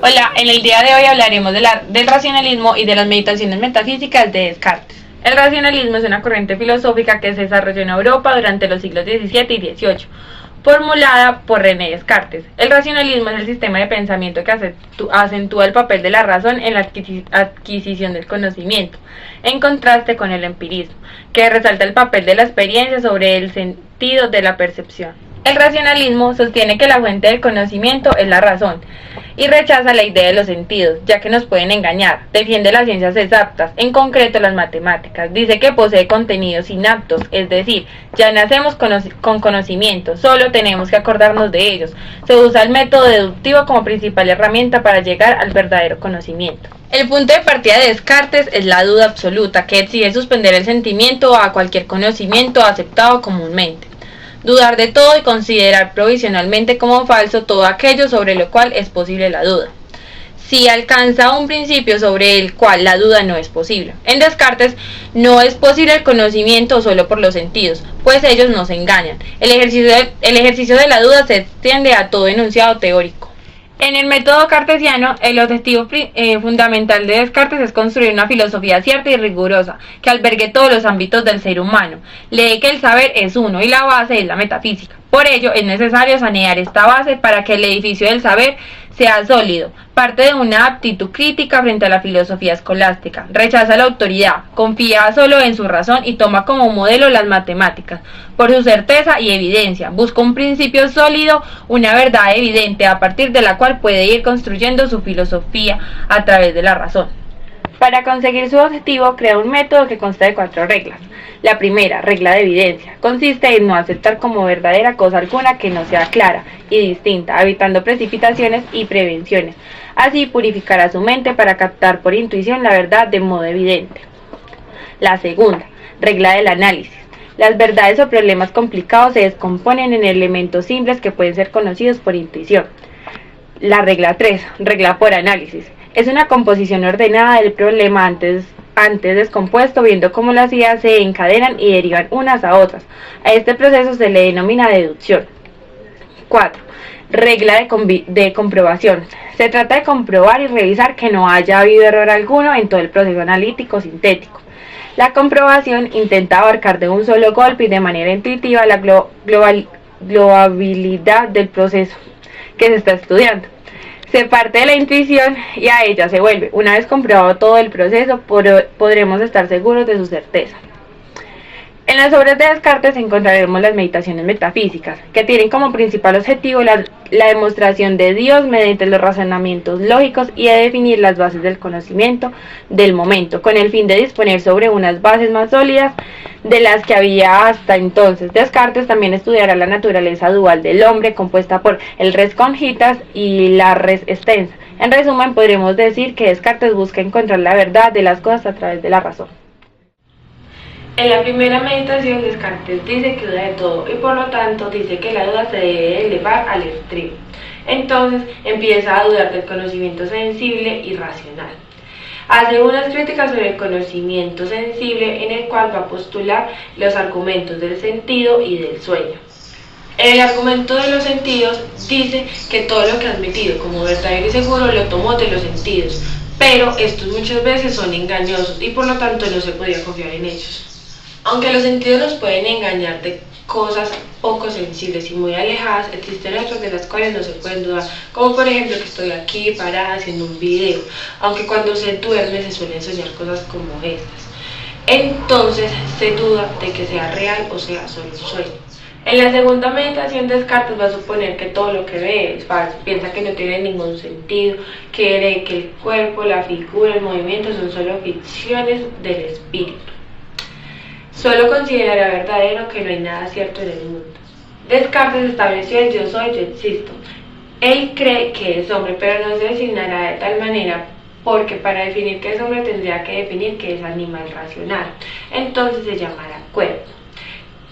Hola, en el día de hoy hablaremos del racionalismo y de las meditaciones metafísicas de Descartes. El racionalismo es una corriente filosófica que se desarrolló en Europa durante los siglos XVII y XVIII, formulada por René Descartes. El racionalismo es el sistema de pensamiento que acentúa el papel de la razón en la adquisición del conocimiento, en contraste con el empirismo, que resalta el papel de la experiencia sobre el sentido de la percepción. El racionalismo sostiene que la fuente del conocimiento es la razón y rechaza la idea de los sentidos, ya que nos pueden engañar. Defiende las ciencias exactas, en concreto las matemáticas. Dice que posee contenidos inaptos, es decir, ya nacemos con conocimiento, solo tenemos que acordarnos de ellos. Se usa el método deductivo como principal herramienta para llegar al verdadero conocimiento. El punto de partida de Descartes es la duda absoluta, que exige suspender el sentimiento a cualquier conocimiento aceptado comúnmente. Dudar de todo y considerar provisionalmente como falso todo aquello sobre lo cual es posible la duda. Si alcanza un principio sobre el cual la duda no es posible. En Descartes no es posible el conocimiento solo por los sentidos, pues ellos nos engañan. El ejercicio de la duda se extiende a todo enunciado teórico. En el método cartesiano, el objetivo fundamental de Descartes es construir una filosofía cierta y rigurosa, que albergue todos los ámbitos del ser humano. Lee que el saber es uno y la base es la metafísica. Por ello, es necesario sanear esta base para que el edificio del saber sea sólido. Parte de una aptitud crítica frente a la filosofía escolástica. Rechaza la autoridad, confía solo en su razón y toma como modelo las matemáticas, por su certeza y evidencia. Busca un principio sólido, una verdad evidente, a partir de la cual puede ir construyendo su filosofía a través de la razón. Para conseguir su objetivo, crea un método que consta de 4 reglas. La primera, regla de evidencia, consiste en no aceptar como verdadera cosa alguna que no sea clara y distinta, evitando precipitaciones y prevenciones. Así purificará su mente para captar por intuición la verdad de modo evidente. La segunda, regla del análisis. Las verdades o problemas complicados se descomponen en elementos simples que pueden ser conocidos por intuición. La regla 3, regla por análisis. Es una composición ordenada del problema antes descompuesto, viendo cómo las ideas se encadenan y derivan unas a otras. A este proceso se le denomina deducción. 4. Regla de comprobación. Se trata de comprobar y revisar que no haya habido error alguno en todo el proceso analítico sintético. La comprobación intenta abarcar de un solo golpe y de manera intuitiva la globabilidad del proceso que se está estudiando. Se parte de la intuición y a ella se vuelve. Una vez comprobado todo el proceso, podremos estar seguros de su certeza. En las obras de Descartes encontraremos las meditaciones metafísicas, que tienen como principal objetivo la demostración de Dios mediante los razonamientos lógicos y de definir las bases del conocimiento del momento, con el fin de disponer sobre unas bases más sólidas de las que había hasta entonces. Descartes también estudiará la naturaleza dual del hombre, compuesta por el res congita y la res extensa. En resumen, podremos decir que Descartes busca encontrar la verdad de las cosas a través de la razón. En la primera meditación, Descartes dice que duda de todo y por lo tanto dice que la duda se debe elevar al extremo. Entonces empieza a dudar del conocimiento sensible y racional. Hace unas críticas sobre el conocimiento sensible, en el cual va a postular los argumentos del sentido y del sueño. En el argumento de los sentidos dice que todo lo que ha admitido como verdadero y seguro lo tomó de los sentidos, pero estos muchas veces son engañosos y por lo tanto no se podía confiar en ellos. Aunque los sentidos nos pueden engañar de cosas poco sensibles y muy alejadas, existen otras de las cuales no se pueden dudar, como por ejemplo que estoy aquí parada haciendo un video, aunque cuando se duerme se suelen soñar cosas como estas. Entonces se duda de que sea real o sea solo un sueño. En la segunda meditación, Descartes va a suponer que todo lo que ve es falso, piensa que no tiene ningún sentido, cree que el cuerpo, la figura, el movimiento son solo ficciones del espíritu. Solo considerará verdadero que no hay nada cierto en el mundo. Descartes estableció el yo soy, yo existo. Él cree que es hombre, pero no se designará de tal manera porque para definir qué es hombre tendría que definir qué es animal racional, entonces se llamará cuerpo.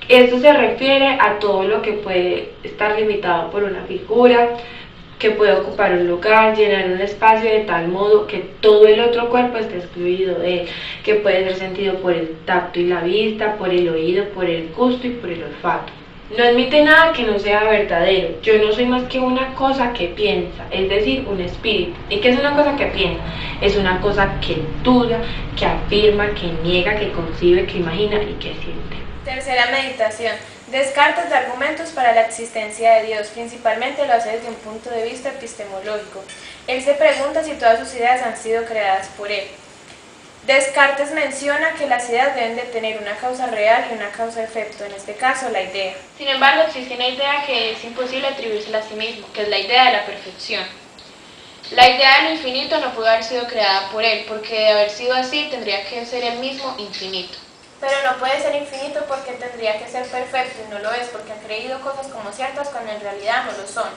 Esto se refiere a todo lo que puede estar limitado por una figura, que puede ocupar un lugar, llenar un espacio de tal modo que todo el otro cuerpo esté excluido de él, que puede ser sentido por el tacto y la vista, por el oído, por el gusto y por el olfato. No admite nada que no sea verdadero. Yo no soy más que una cosa que piensa, es decir, un espíritu. ¿Y qué es una cosa que piensa? Es una cosa que duda, que afirma, que niega, que concibe, que imagina y que siente. Tercera meditación. Descartes da argumentos para la existencia de Dios, principalmente lo hace desde un punto de vista epistemológico. Él se pregunta si todas sus ideas han sido creadas por él. Descartes menciona que las ideas deben de tener una causa real y una causa-efecto, en este caso la idea. Sin embargo, existe una idea que es imposible atribuírsela a sí mismo, que es la idea de la perfección. La idea de lo infinito no pudo haber sido creada por él, porque de haber sido así tendría que ser el mismo infinito. Pero no puede ser infinito porque tendría que ser perfecto y no lo es, porque ha creído cosas como ciertas cuando en realidad no lo son.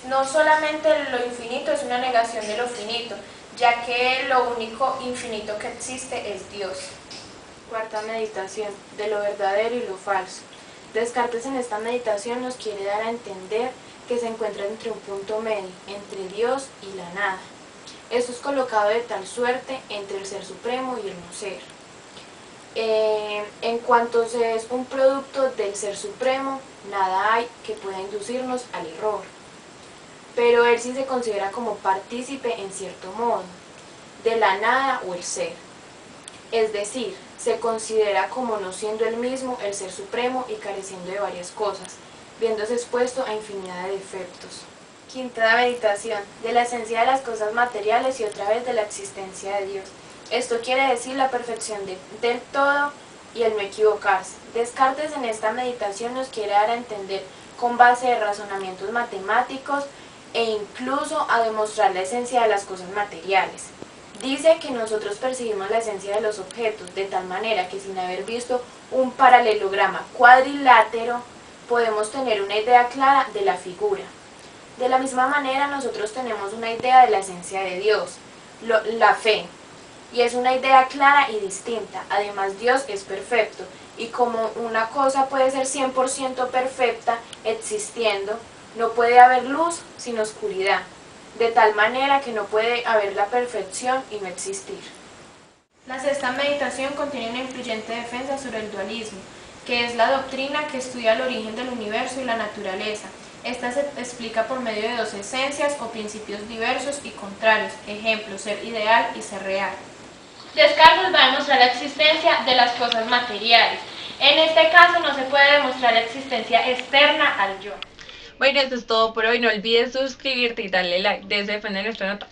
No solamente lo infinito es una negación de lo finito, ya que lo único infinito que existe es Dios. Cuarta meditación, de lo verdadero y lo falso. Descartes en esta meditación nos quiere dar a entender que se encuentra entre un punto medio, entre Dios y la nada. Esto es colocado de tal suerte entre el ser supremo y el no ser. En cuanto se es un producto del ser supremo, nada hay que pueda inducirnos al error. Pero él sí se considera como partícipe en cierto modo, de la nada o el ser. Es decir, se considera como no siendo él mismo el ser supremo y careciendo de varias cosas, viéndose expuesto a infinidad de defectos. Quinta meditación, de la esencia de las cosas materiales y otra vez de la existencia de Dios. Esto quiere decir la perfección del todo y el no equivocarse. Descartes en esta meditación nos quiere dar a entender con base de razonamientos matemáticos e incluso a demostrar la esencia de las cosas materiales. Dice que nosotros percibimos la esencia de los objetos de tal manera que sin haber visto un paralelograma cuadrilátero podemos tener una idea clara de la figura. De la misma manera nosotros tenemos una idea de la esencia de Dios, la fe. Y es una idea clara y distinta. Además, Dios es perfecto, y como una cosa puede ser 100% perfecta existiendo, no puede haber luz sin oscuridad, de tal manera que no puede haber la perfección y no existir. La sexta meditación contiene una influyente defensa sobre el dualismo, que es la doctrina que estudia el origen del universo y la naturaleza. Esta se explica por medio de dos esencias o principios diversos y contrarios, ejemplo, ser ideal y ser real. Descartes va a demostrar la existencia de las cosas materiales. En este caso no se puede demostrar la existencia externa al yo. Bueno, eso es todo por hoy. No olvides suscribirte y darle like. Desde Defender nuestra nota.